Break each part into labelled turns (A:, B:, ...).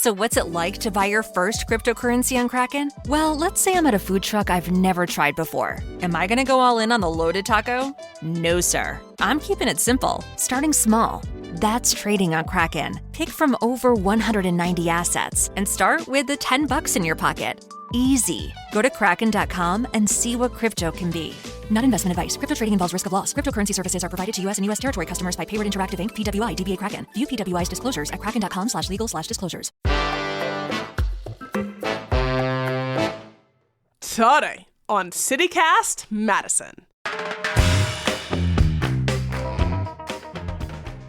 A: So what's it like to buy your first cryptocurrency on Kraken? Well, let's say I'm at a food truck I've never tried before. Am I gonna go all in on the loaded taco? No, sir. I'm keeping it simple, starting small. That's trading on Kraken. Pick from over 190 assets and start with the $10 in your pocket. Easy. Go to kraken.com and see what crypto can be. Not investment advice. Crypto trading involves risk of loss. Cryptocurrency services are provided to U.S. and U.S. territory customers by Payward Interactive Inc., PWI, DBA Kraken. View PWI's disclosures at kraken.com/legal/disclosures.
B: Today on City Cast Madison.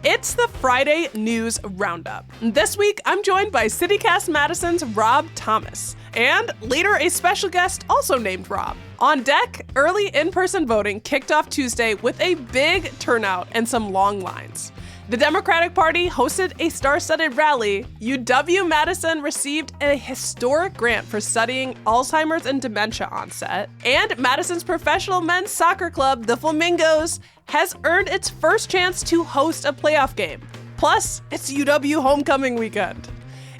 B: It's the Friday News Roundup. This week, I'm joined by City Cast Madison's Rob Thomas, and later a special guest also named Rob. On deck, early in-person voting kicked off Tuesday with a big turnout and some long lines. The Democratic Party hosted a star-studded rally. UW-Madison received a historic grant for studying Alzheimer's and dementia onset. And Madison's professional men's soccer club, the Flamingos, has earned its first chance to host a playoff game. Plus, it's UW homecoming weekend.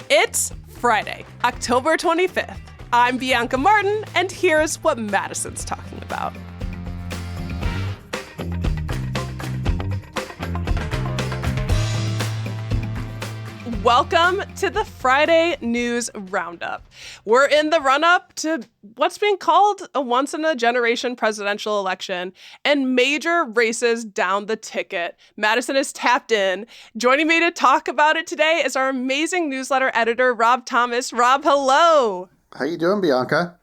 B: It's Friday, October 25th. I'm Bianca Martin, and here's what Madison's talking about. Welcome to the Friday News Roundup. We're in the run-up to what's being called a once-in-a-generation presidential election and major races down the ticket. Madison is tapped in. Joining me to talk about it today is our amazing newsletter editor, Rob Thomas. Rob, hello.
C: How you doing, Bianca?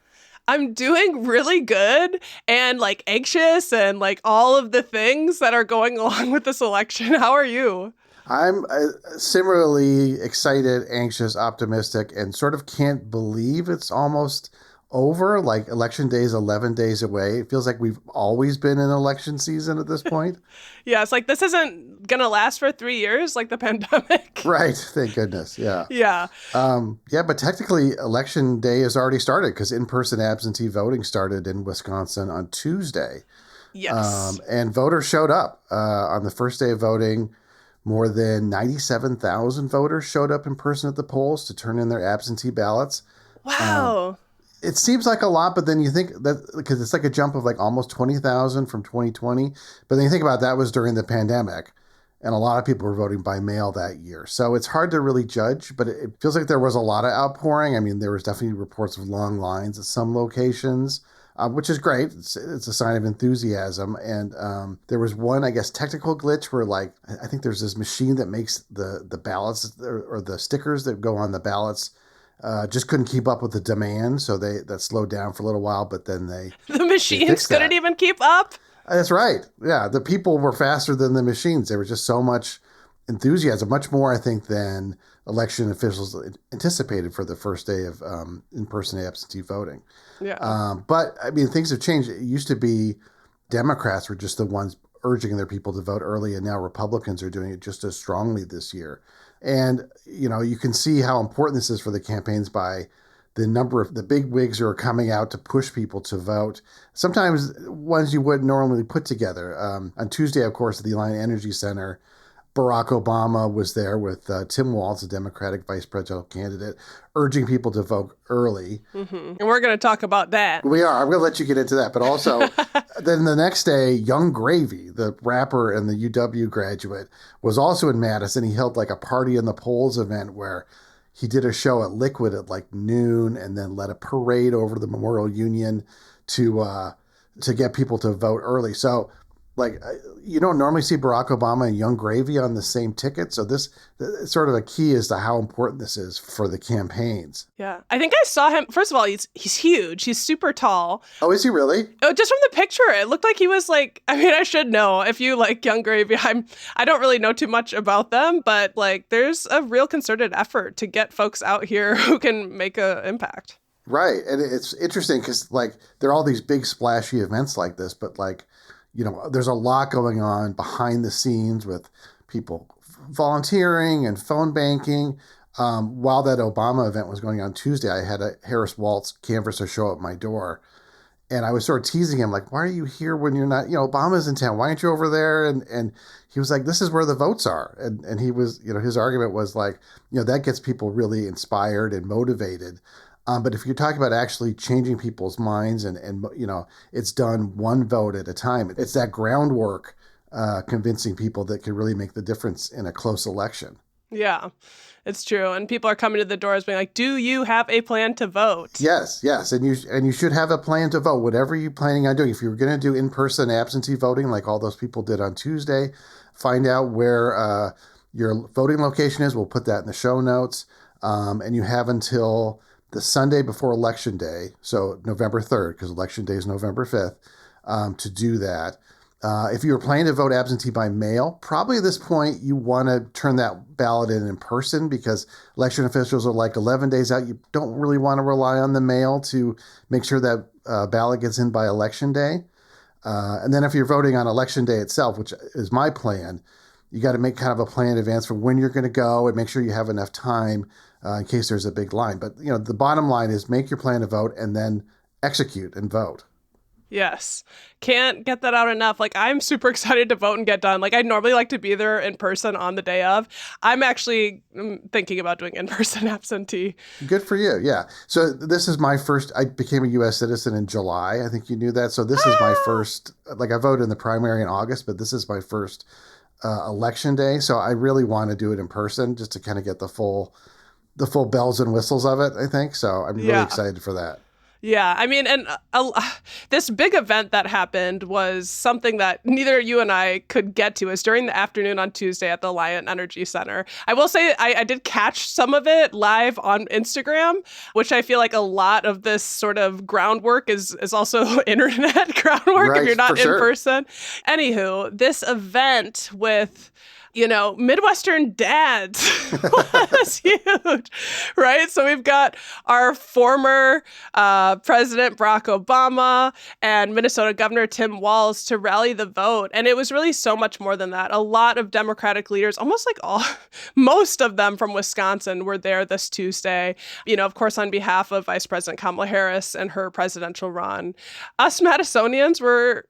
B: I'm doing really good and anxious and all of the things that are going along with this election. How are you?
C: I'm similarly excited, anxious, optimistic, and sort of can't believe it's almost over. Election day is 11 days away. It feels like we've always been in election season at this point.
B: Yeah, it's this isn't going to last for 3 years like the pandemic.
C: Right. Thank goodness. Yeah.
B: Yeah.
C: But technically election day has already started because in-person absentee voting started in Wisconsin on Tuesday.
B: Yes.
C: And voters showed up on the first day of voting. More than 97,000 voters showed up in person at the polls to turn in their absentee ballots.
B: Wow.
C: It seems like a lot, but then you think that because it's a jump of almost 20,000 from 2020. But then you think about that was during the pandemic, and a lot of people were voting by mail that year. So it's hard to really judge, but it feels like there was a lot of outpouring. I mean, there was definitely reports of long lines at some locations. Which is great. It's a sign of enthusiasm. And there was one, I guess, technical glitch where, I think there's this machine that makes the ballots or the stickers that go on the ballots just couldn't keep up with the demand. So that slowed down for a little while, but then
B: The machines couldn't even keep up?
C: That's right. Yeah, the people were faster than the machines. There was just so much enthusiasm, much more, I think, than election officials anticipated for the first day of in-person absentee voting.
B: Yeah.
C: But I mean, things have changed. It used to be Democrats were just the ones urging their people to vote early, and now Republicans are doing it just as strongly this year. And, you can see how important this is for the campaigns by the number of the big wigs who are coming out to push people to vote. Sometimes ones you wouldn't normally put together. On Tuesday, of course, at the Alliant Energy Center, Barack Obama was there with Tim Walz, the Democratic vice presidential candidate, urging people to vote early.
B: Mm-hmm. And we're going to talk about that.
C: We are. I'm going to let you get into that. But also, then the next day, Young Gravy, the rapper and the UW graduate, was also in Madison. He held a party in the polls event where he did a show at Liquid at noon and then led a parade over to the Memorial Union to get people to vote early. So, you don't normally see Barack Obama and Young Gravy on the same ticket. So this is sort of a key as to how important this is for the campaigns.
B: Yeah. I think I saw him. First of all, he's huge. He's super tall.
C: Oh, is he really?
B: Oh, just from the picture, it looked like he was I should know if you like Young Gravy. I don't really know too much about them, but there's a real concerted effort to get folks out here who can make an impact.
C: Right. And it's interesting because there are all these big splashy events like this, but there's a lot going on behind the scenes with people volunteering and phone banking. While that Obama event was going on Tuesday, I had a Harris Waltz canvasser show up at my door. And I was sort of teasing him, like, why are you here when you're not, Obama's in town. Why aren't you over there? And he was like, this is where the votes are. And he was, his argument was like, that gets people really inspired and motivated. But if you're talking about actually changing people's minds and it's done one vote at a time, it's that groundwork convincing people that can really make the difference in a close election.
B: Yeah, it's true. And people are coming to the doors being like, do you have a plan to vote?
C: Yes. And you should have a plan to vote, whatever you're planning on doing. If you're going to do in-person absentee voting, like all those people did on Tuesday, find out where your voting location is. We'll put that in the show notes. And you have until the Sunday before Election Day, so November 3rd, because Election Day is November 5th, to do that. If you were planning to vote absentee by mail, probably at this point you want to turn that ballot in person because election officials are like 11 days out. You don't really want to rely on the mail to make sure that ballot gets in by Election Day. And then if you're voting on Election Day itself, which is my plan, you got to make kind of a plan in advance for when you're going to go and make sure you have enough time in case there's a big line. But, the bottom line is make your plan to vote and then execute and vote.
B: Yes. Can't get that out enough. Like, I'm super excited to vote and get done. Like, I'd normally like to be there in person on the day of. I'm actually thinking about doing in-person absentee.
C: Good for you. Yeah. So this is my first, I became a U.S. citizen in July. I think you knew that. So this is my first, like I voted in the primary in August, but this is my first election day. So I really want to do it in person just to kind of get the full bells and whistles of it, I think. So I'm really excited for that.
B: Yeah, I mean, and this big event that happened was something that neither you and I could get to. It was during the afternoon on Tuesday at the Alliant Energy Center. I will say I did catch some of it live on Instagram, which I feel like a lot of this sort of groundwork is also internet groundwork if you're not in person. Anywho, this event with Midwestern dads was huge, right? So we've got our former President Barack Obama and Minnesota Governor Tim Walz to rally the vote. And it was really so much more than that. A lot of Democratic leaders, almost like most of them from Wisconsin were there this Tuesday, of course, on behalf of Vice President Kamala Harris and her presidential run. Us Madisonians were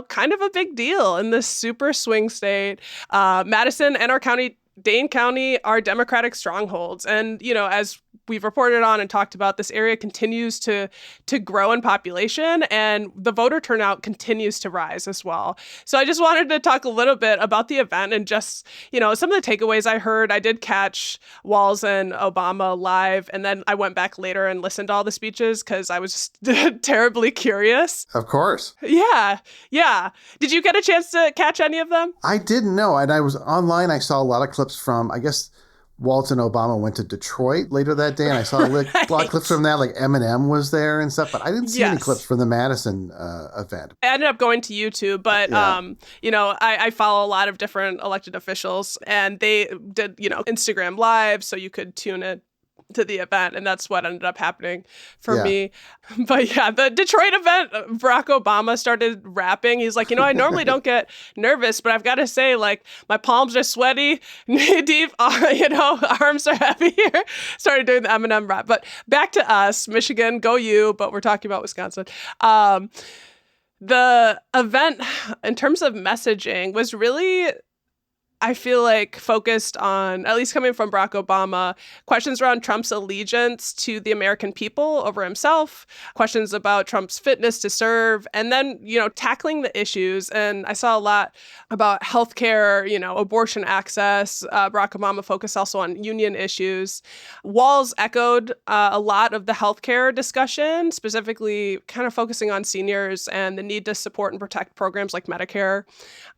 B: kind of a big deal in this super swing state. Madison and our county, Dane County, are Democratic strongholds. And, as we've reported on and talked about, this area continues to grow in population and the voter turnout continues to rise as well. So I just wanted to talk a little bit about the event and just, some of the takeaways I heard. I did catch Walz and Obama live, and then I went back later and listened to all the speeches because I was just terribly curious.
C: Of course.
B: Yeah. Did you get a chance to catch any of them?
C: I didn't know. And I was online. I saw a lot of clips from, I guess, Walz and Obama went to Detroit later that day, and I saw a lot of clips from that, like Eminem was there and stuff, but I didn't see any clips from the Madison event.
B: I ended up going to YouTube, but, I follow a lot of different elected officials, and they did, Instagram Live, so you could tune it to the event, and that's what ended up happening for me. But yeah, the Detroit event, Barack Obama started rapping. He's like, I normally don't get nervous, but I've got to say, like, my palms are sweaty, knee deep, arms are heavy here. Started doing the Eminem rap. But back to us, Michigan, go you, but we're talking about Wisconsin. The event, in terms of messaging, was really, I feel like, focused on, at least coming from Barack Obama, questions around Trump's allegiance to the American people over himself, questions about Trump's fitness to serve, and then, tackling the issues. And I saw a lot about healthcare, abortion access. Barack Obama focused also on union issues. Walz echoed a lot of the healthcare discussion, specifically kind of focusing on seniors and the need to support and protect programs like Medicare.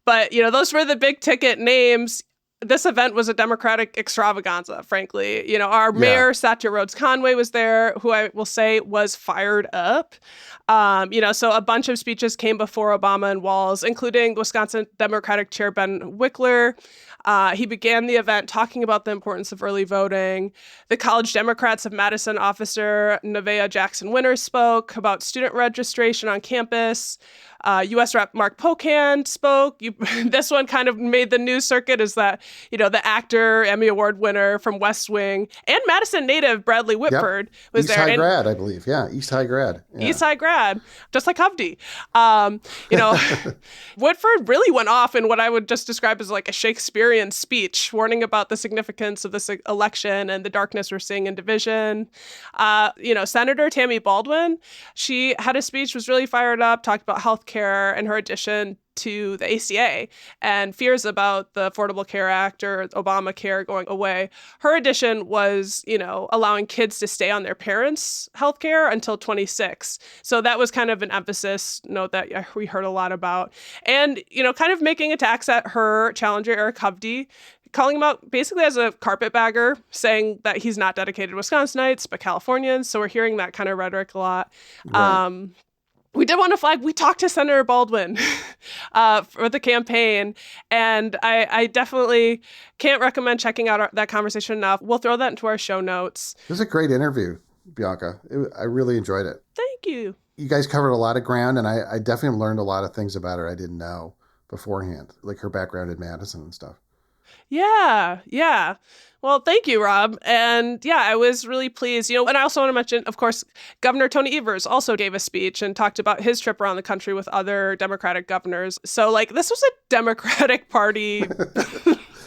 B: But, those were the big ticket names. This event was a Democratic extravaganza, frankly. Our mayor, Satya Rhodes Conway, was there, who I will say was fired up. So a bunch of speeches came before Obama and Walz, including Wisconsin Democratic Chair Ben Wickler. He began the event talking about the importance of early voting. The College Democrats of Madison officer Nevaeh Jackson Winters spoke about student registration on campus. U.S. Rep Mark Pocan spoke. This one kind of made the news circuit, is that, the actor, Emmy Award winner from West Wing, and Madison native Bradley Whitford was
C: East
B: there.
C: High grad, I believe. Yeah, East High grad. Yeah.
B: East High grad, just like Hovde. Whitford really went off in what I would just describe as like a Shakespearean speech, warning about the significance of this election and the darkness we're seeing in division. Senator Tammy Baldwin, she had a speech, was really fired up, talked about healthcare and her addition to the ACA and fears about the Affordable Care Act or Obamacare going away. Her addition was, allowing kids to stay on their parents' healthcare until 26. So that was kind of an emphasis note that we heard a lot about. And, kind of making attacks at her challenger, Eric Hovde, calling him out basically as a carpetbagger, saying that he's not dedicated to Wisconsinites, but Californians. So we're hearing that kind of rhetoric a lot.
C: Right.
B: We did want to flag, we talked to Senator Baldwin for the campaign, and I definitely can't recommend checking out that conversation enough. We'll throw that into our show notes.
C: It was a great interview, Bianca. I really enjoyed it.
B: Thank you. You
C: guys covered a lot of ground, and I definitely learned a lot of things about her I didn't know beforehand, like her background in Madison and stuff.
B: Yeah. Well, thank you, Rob. And yeah, I was really pleased. And I also want to mention, of course, Governor Tony Evers also gave a speech and talked about his trip around the country with other Democratic governors. So, this was a Democratic Party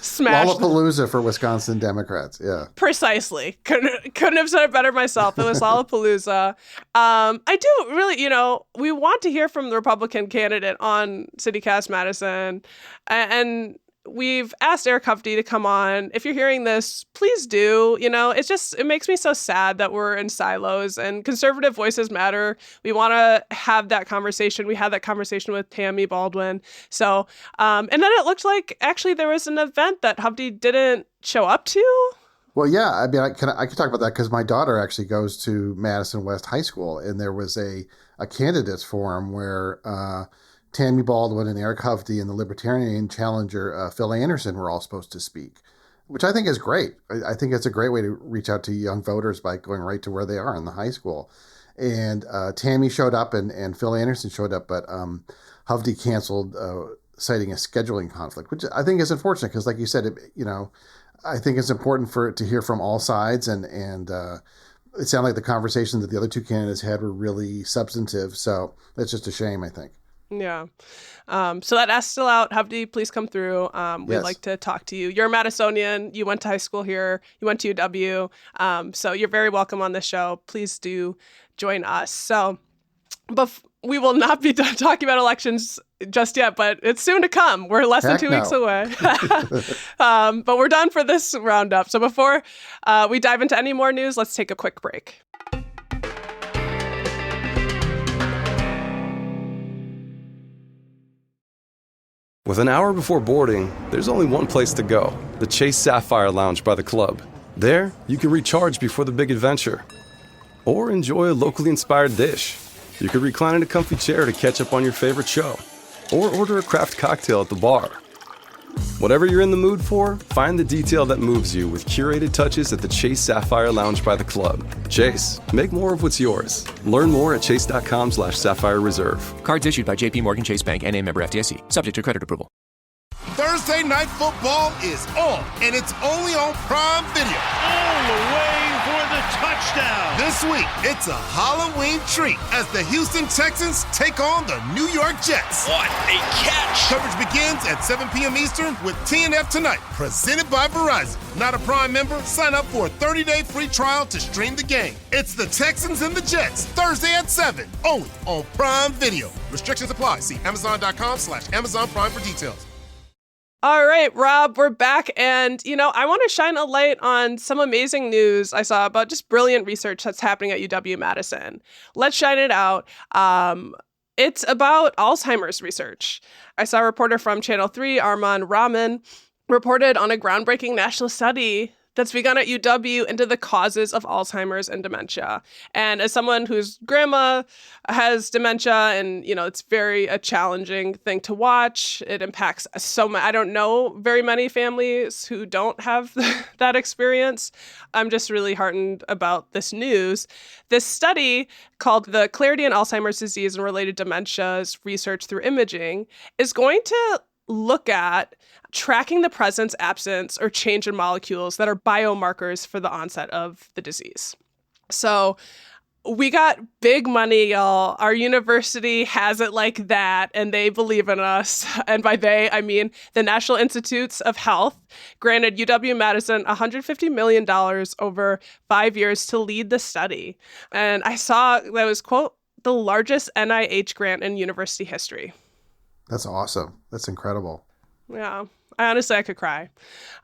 B: smash.
C: Lollapalooza for Wisconsin Democrats. Yeah.
B: Precisely. Couldn't have said it better myself. It was Lollapalooza. I do really, we want to hear from the Republican candidate on City Cast Madison. And we've asked Eric Hovde to come on. If you're hearing this, please do. It makes me so sad that we're in silos and conservative voices matter. We want to have that conversation. We had that conversation with Tammy Baldwin. So, and then it looked like actually there was an event that Hovde didn't show up to.
C: Well, yeah, I mean, I could talk about that because my daughter actually goes to Madison West High School, and there was a candidates forum where Tammy Baldwin and Eric Hovde and the Libertarian challenger Phil Anderson were all supposed to speak, which I think is great. I think it's a great way to reach out to young voters by going right to where they are in the high school. And Tammy showed up and Phil Anderson showed up, but Hovde canceled, citing a scheduling conflict, which I think is unfortunate because, like you said, I think it's important to hear from all sides, and it sounded like the conversations that the other two candidates had were really substantive. So it's just a shame, I think.
B: Yeah. So that ask's still out. Hovde, please come through. We'd like to talk to you. You're a Madisonian. You went to high school here. You went to UW. So you're very welcome on this show. Please do join us. So, but we will not be talking about elections just yet, but it's soon to come. We're less than 2 weeks away. But we're done for this roundup. So before we dive into any more news, let's take a quick break.
D: With an hour before boarding, there's only one place to go, the Chase Sapphire Lounge by the club. There, you can recharge before the big adventure. Or enjoy a locally inspired dish. You could recline in a comfy chair to catch up on your favorite show. Or order a craft cocktail at the bar. Whatever you're in the mood for, find the detail that moves you with curated touches at the Chase Sapphire Lounge by the club. Chase, make more of what's yours. Learn more at chase.com/Sapphire Reserve.
E: Cards issued by J.P. Morgan Chase Bank, N.A. member FDIC. Subject to credit approval.
F: Thursday Night Football is on, and it's only on Prime Video.
G: All the way for the touchdown.
F: This week, it's a Halloween treat as the Houston Texans take on the New York Jets.
G: What a catch.
F: Coverage begins at 7 p.m. Eastern with TNF Tonight, presented by Verizon. Not a Prime member? Sign up for a 30-day free trial to stream the game. It's the Texans and the Jets, Thursday at 7, only on Prime Video. Restrictions apply. See Amazon.com/Amazon Prime for details.
B: All right, Rob, we're back. And, I want to shine a light on some amazing news I saw about just brilliant research that's happening at UW-Madison. Let's shine it out. It's about Alzheimer's research. I saw a reporter from Channel 3, Arman Rahman, reported on a groundbreaking national study that's begun at UW into the causes of Alzheimer's and dementia. And as someone whose grandma has dementia, and, it's a challenging thing to watch. It impacts so much. I don't know very many families who don't have that experience. I'm just really heartened about this news. This study called the Clarity in Alzheimer's Disease and Related Dementias Research Through Imaging is going to look at tracking the presence, absence, or change in molecules that are biomarkers for the onset of the disease. So we got big money, y'all. Our university has it like that, and they believe in us. And by they, I mean the National Institutes of Health granted UW-Madison $150 million over 5 years to lead the study. And I saw that was, quote, the largest NIH grant in university history.
C: That's awesome. That's incredible.
B: Yeah. I could cry.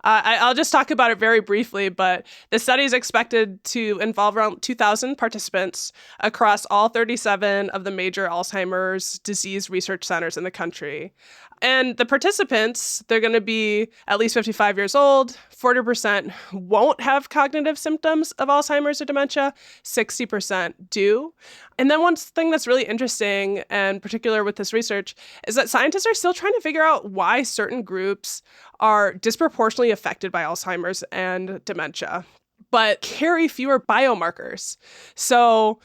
B: I'll just talk about it very briefly, but the study is expected to involve around 2,000 participants across all 37 of the major Alzheimer's disease research centers in the country. And the participants, they're going to be at least 55 years old, 40% won't have cognitive symptoms of Alzheimer's or dementia, 60% do. And then one thing that's really interesting, and particular with this research, is that scientists are still trying to figure out why certain groups are disproportionately affected by Alzheimer's and dementia, but carry fewer biomarkers. So,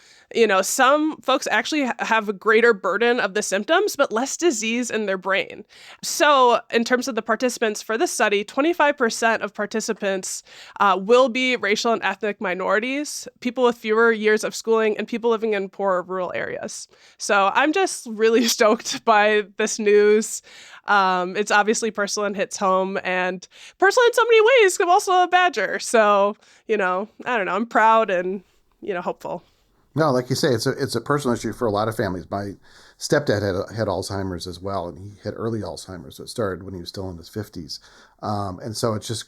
B: some folks actually have a greater burden of the symptoms, but less disease in their brain. So in terms of the participants for this study, 25% of participants will be racial and ethnic minorities, people with fewer years of schooling, and people living in poor rural areas. So I'm just really stoked by this news. It's obviously personal and hits home, and personal in so many ways, I'm also a Badger. So, I don't know, I'm proud and, hopeful.
C: No, like you say, it's a personal issue for a lot of families. My stepdad had Alzheimer's as well, and he had early Alzheimer's. So it started when he was still in his 50s. And so it's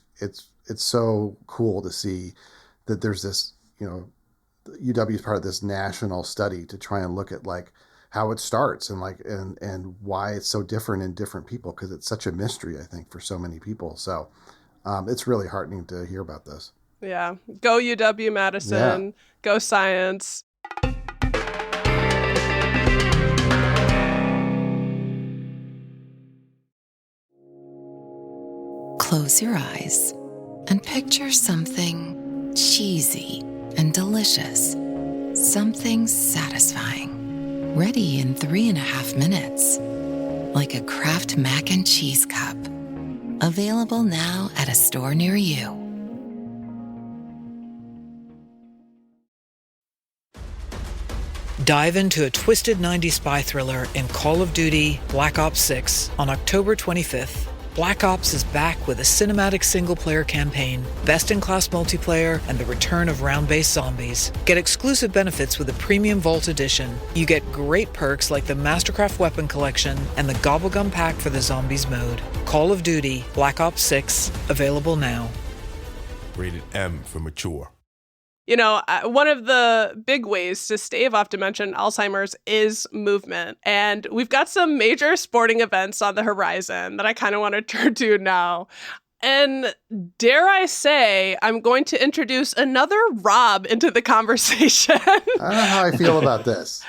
C: so cool to see that there's this, UW is part of this national study to try and look at like how it starts and why it's so different in different people, because it's such a mystery, I think, for so many people. So it's really heartening to hear about this.
B: Yeah. Go UW-Madison. Yeah. Go science.
H: Close your eyes and picture something cheesy and delicious. Something satisfying. Ready in 3.5 minutes. Like a Kraft Mac and Cheese Cup. Available now at a store near you.
I: Dive into a twisted 90s spy thriller in Call of Duty Black Ops 6 on October 25th. Black Ops is back with a cinematic single-player campaign, best-in-class multiplayer, and the return of round-based zombies. Get exclusive benefits with a Premium Vault Edition. You get great perks like the Mastercraft Weapon Collection and the Gobblegum Pack for the Zombies mode. Call of Duty Black Ops 6, available now.
F: Rated M for mature.
B: One of the big ways to stave off dementia and Alzheimer's is movement. And we've got some major sporting events on the horizon that I kind of want to turn to now. And dare I say, I'm going to introduce another Rob into the conversation.
C: I don't know how I feel about this.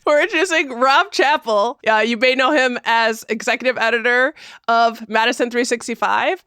B: We're introducing Rob Chappell. You may know him as executive editor of Madison 365.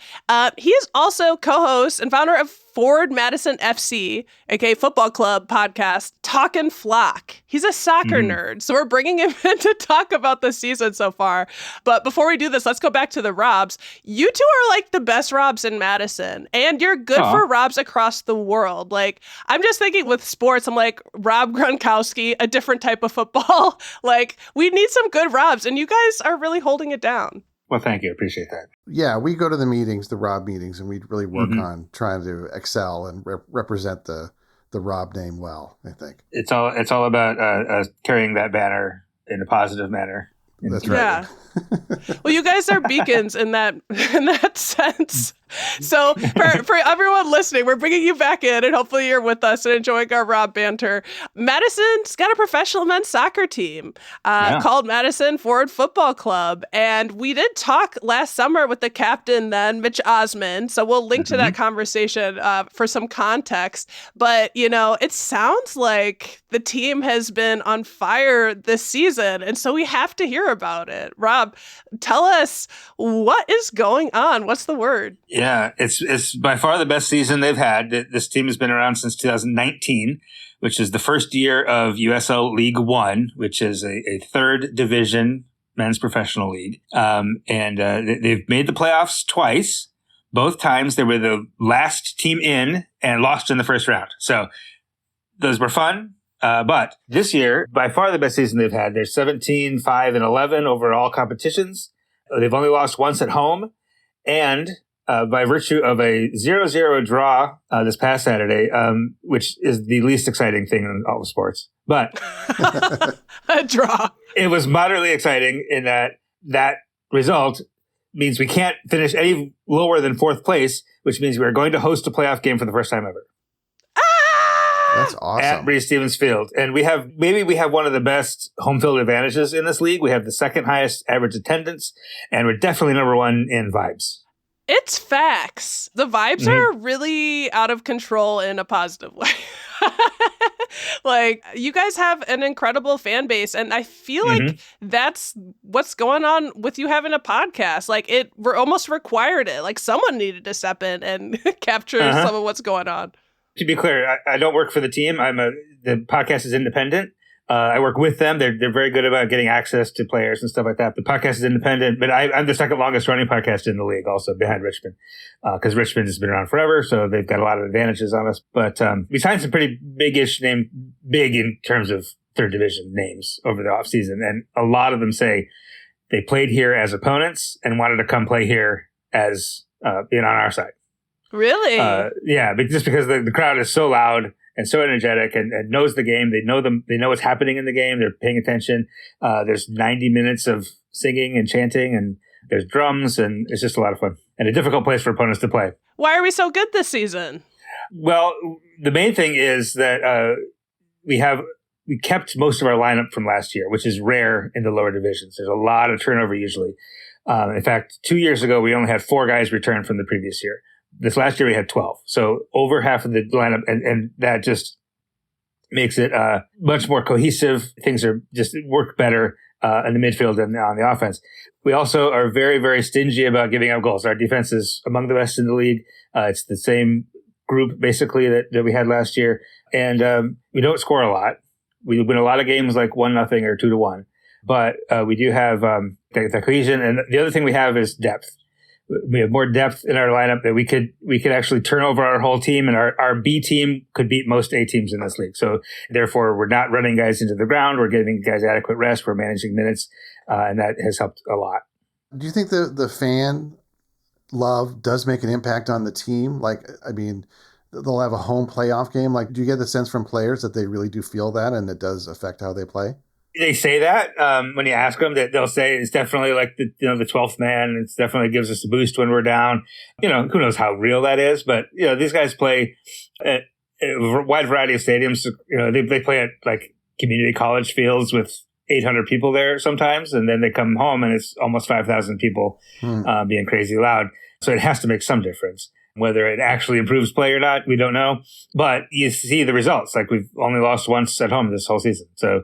B: He is also co-host and founder of Forward Madison FC, aka football club podcast, Talkin Flock. He's a soccer nerd, so we're bringing him in to talk about the season so far. But before we do this, let's go back to the Robs. You two are like the best Robs in Madison, and you're good for Robs across the world. Like, I'm just thinking with sports, I'm like, Rob Gronkowski, a different type of football. Like, we need some good Robs, and you guys are really holding it down.
J: Well, thank you. Appreciate that.
C: Yeah, we go to the meetings, the Rob meetings, and we really work on trying to excel and represent the Rob name well, I think.
J: It's all about carrying that banner in a positive manner.
C: That's right.
B: Yeah. Well, you guys are beacons in that sense. So for everyone listening, we're bringing you back in, and hopefully you're with us and enjoying our Rob banter. Madison's got a professional men's soccer team called Madison Forward Football Club. And we did talk last summer with the captain then, Mitch Osmond. So we'll link to that conversation for some context. But, it sounds like the team has been on fire this season. And so we have to hear about it. Rob, tell us, what is going on? What's the word?
J: Yeah, it's by far the best season they've had. This team has been around since 2019, which is the first year of USL League One, which is a third division men's professional league. They've made the playoffs twice. Both times they were the last team in and lost in the first round. So those were fun. But this year, by far the best season they've had. They're 17, 5, and 11 over all competitions. They've only lost once at home. And by virtue of a 0-0 draw this past Saturday, which is the least exciting thing in all of sports. But
B: a draw.
J: It was moderately exciting in that result means we can't finish any lower than fourth place, which means we're going to host a playoff game for the first time ever.
C: That's awesome.
J: At Breese Stevens Field. And we have one of the best home field advantages in this league. We have the second highest average attendance, and we're definitely number one in vibes.
B: It's facts. The vibes are really out of control in a positive way. Like, you guys have an incredible fan base, and I feel like that's what's going on with you having a podcast. Like, we're almost required it. Like, someone needed to step in and capture some of what's going on.
J: To be clear, I don't work for the team. The podcast is independent. I work with them. They're very good about getting access to players and stuff like that. The podcast is independent, but I'm the second longest running podcast in the league, also behind Richmond, because Richmond has been around forever, so they've got a lot of advantages on us. But we signed some pretty big in terms of third division names over the offseason, and a lot of them say they played here as opponents and wanted to come play here as being on our side.
B: Really?
J: Yeah, but just because the crowd is so loud and so energetic and knows the game. They know what's happening in the game. They're paying attention. There's 90 minutes of singing and chanting, and there's drums, and it's just a lot of fun. And a difficult place for opponents to play.
B: Why are we so good this season?
J: Well, the main thing is that we kept most of our lineup from last year, which is rare in the lower divisions. There's a lot of turnover usually. In fact, 2 years ago, we only had 4 guys return from the previous year. This last year we had 12. So over half of the lineup, and that just makes it much more cohesive. Things are just work better in the midfield and on the offense. We also are very, very stingy about giving up goals. Our defense is among the best in the league. It's the same group basically that we had last year. And we don't score a lot. We win a lot of games like 1-0 or 2-1. But we do have the cohesion. And the other thing we have is depth. We have more depth in our lineup that we could actually turn over our whole team, and our B team could beat most A teams in this league. So therefore, we're not running guys into the ground. We're giving guys adequate rest. We're managing minutes, and that has helped a lot.
C: Do you think the fan love does make an impact on the team? Like, I mean, they'll have a home playoff game. Like, do you get the sense from players that they really do feel that, and it does affect how they play?
J: They say that when you ask them, that they'll say it's definitely like the 12th man. It definitely gives us a boost when we're down. Who knows how real that is? But these guys play at a wide variety of stadiums. They play at like community college fields with 800 people there sometimes, and then they come home and it's almost 5,000 people being crazy loud. So it has to make some difference. Whether it actually improves play or not, we don't know. But you see the results. Like, we've only lost once at home this whole season. So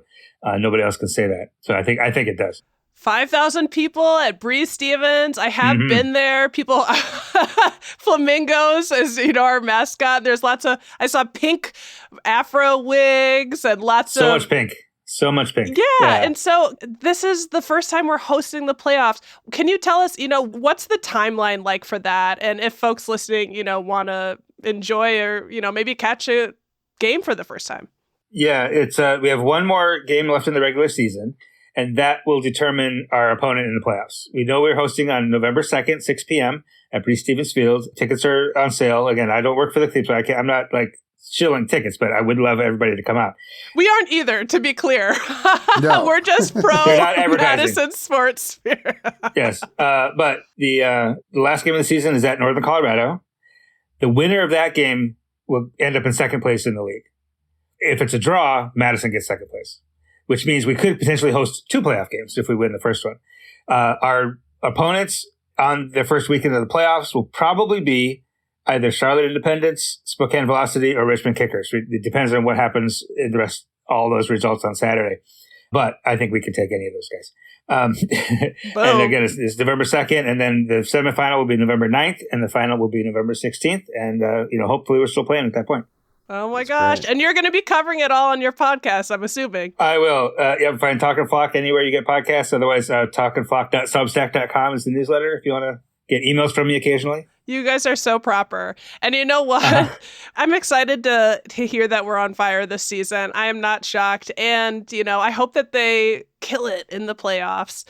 J: nobody else can say that. So I think it does.
B: 5,000 people at Breese Stevens. I have been there. People, Flamingos is, our mascot. There's lots of, I saw pink afro wigs and lots of.
J: So much pink.
B: Yeah. And so this is the first time we're hosting the playoffs. Can you tell us, what's the timeline like for that? And if folks listening, want to enjoy or, maybe catch a game for the first time.
J: Yeah, it's we have one more game left in the regular season, and that will determine our opponent in the playoffs. We know we're hosting on November 2nd, 6 p.m. at Breese Stevens Field. Tickets are on sale. Again, I don't work for the club, so I'm not like shilling tickets, but I would love everybody to come out.
B: We aren't either, to be clear.
C: No.
B: We're just pro Madison sports sphere.
J: Yes. But the last game of the season is at Northern Colorado. The winner of that game will end up in second place in the league. If it's a draw, Madison gets second place, which means we could potentially host 2 playoff games if we win the first one. Our opponents on their first weekend of the playoffs will probably be either Charlotte Independence, Spokane Velocity, or Richmond Kickers. It depends on what happens in the rest, all those results on Saturday. But I think we can take any of those guys. And again, it's November 2nd, and then the semifinal will be November 9th, and the final will be November 16th. And, hopefully we're still playing at that point.
B: Oh my gosh. Great. And you're going to be covering it all on your podcast, I'm assuming.
J: I will. Find Talkin Flock anywhere you get podcasts. Otherwise, talkinflock.substack.com is the newsletter if you want to get emails from me occasionally.
B: You guys are so proper. And you know what? I'm excited to hear that we're on fire this season. I am not shocked. And, I hope that they kill it in the playoffs.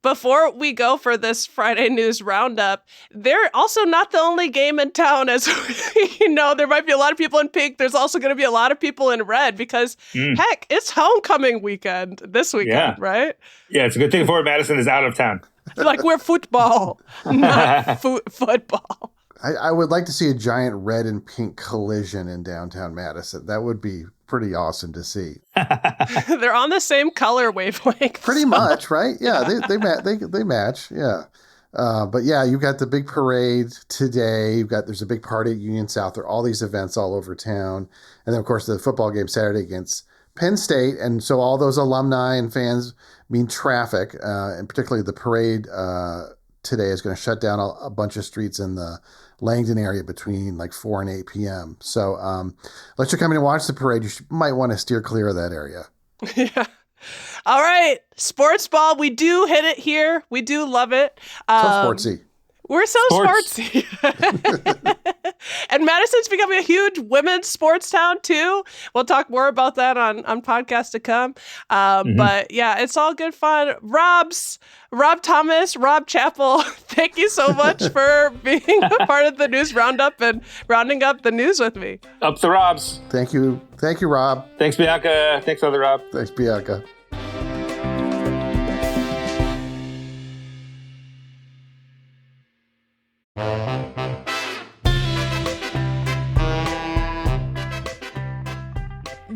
B: Before we go for this Friday News Roundup, they're also not the only game in town. As there might be a lot of people in pink. There's also going to be a lot of people in red because, heck, it's homecoming weekend this weekend, right?
J: Yeah, it's a good thing Forward Madison is out of town.
B: Like we're football, not football.
C: I would like to see a giant red and pink collision in downtown Madison. That would be pretty awesome to see.
B: They're on the same color wavelength.
C: Pretty much, right? Yeah, they match. Yeah. But yeah, you've got the big parade today. There's a big party at Union South. There are all these events all over town. And then, of course, the football game Saturday against Penn State. And so all those alumni and fans mean traffic, and particularly the parade today is going to shut down a bunch of streets in the Langdon area between like 4 and 8 p.m. So unless you're coming to watch the parade, you might want to steer clear of that area.
B: Yeah. All right. Sports ball. We do hit it here. We do love it.
C: So sportsy.
B: We're so sportsy. And Madison's becoming a huge women's sports town, too. We'll talk more about that on podcasts to come. But yeah, it's all good fun. Rob Thomas, Rob Chappell, thank you so much for being a part of the news roundup and rounding up the news with me.
J: Up the Robs.
C: Thank you. Thank you, Rob.
J: Thanks, Bianca. Thanks, other Rob.
C: Thanks, Bianca.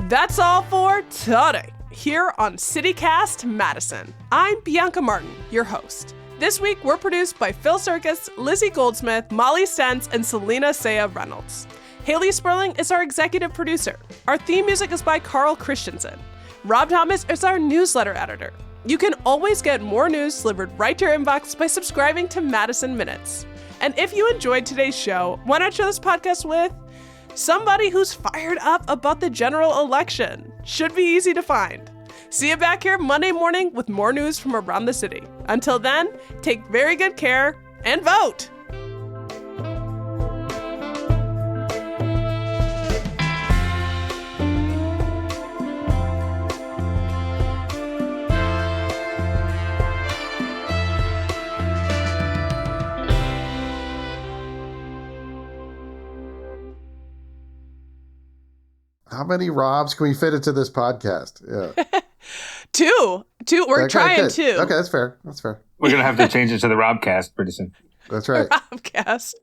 B: That's all for today here on City Cast Madison. I'm Bianca Martin, your host. This week, we're produced by Phil Circus, Lizzie Goldsmith, Molly Stentz, and Selena Saya Reynolds. Haley Sperling is our executive producer. Our theme music is by Carl Christensen. Rob Thomas is our newsletter editor. You can always get more news delivered right to your inbox by subscribing to Madison Minutes. And if you enjoyed today's show, why not share this podcast with somebody who's fired up about the general election? Should be easy to find. See you back here Monday morning with more news from around the city. Until then, take very good care and vote.
C: How many Robs can we fit into this podcast? Yeah.
B: Two. We're trying
C: good.
B: 2.
C: Okay, that's fair.
J: We're going to have to change it to the Robcast pretty soon.
C: That's right.
B: Robcast.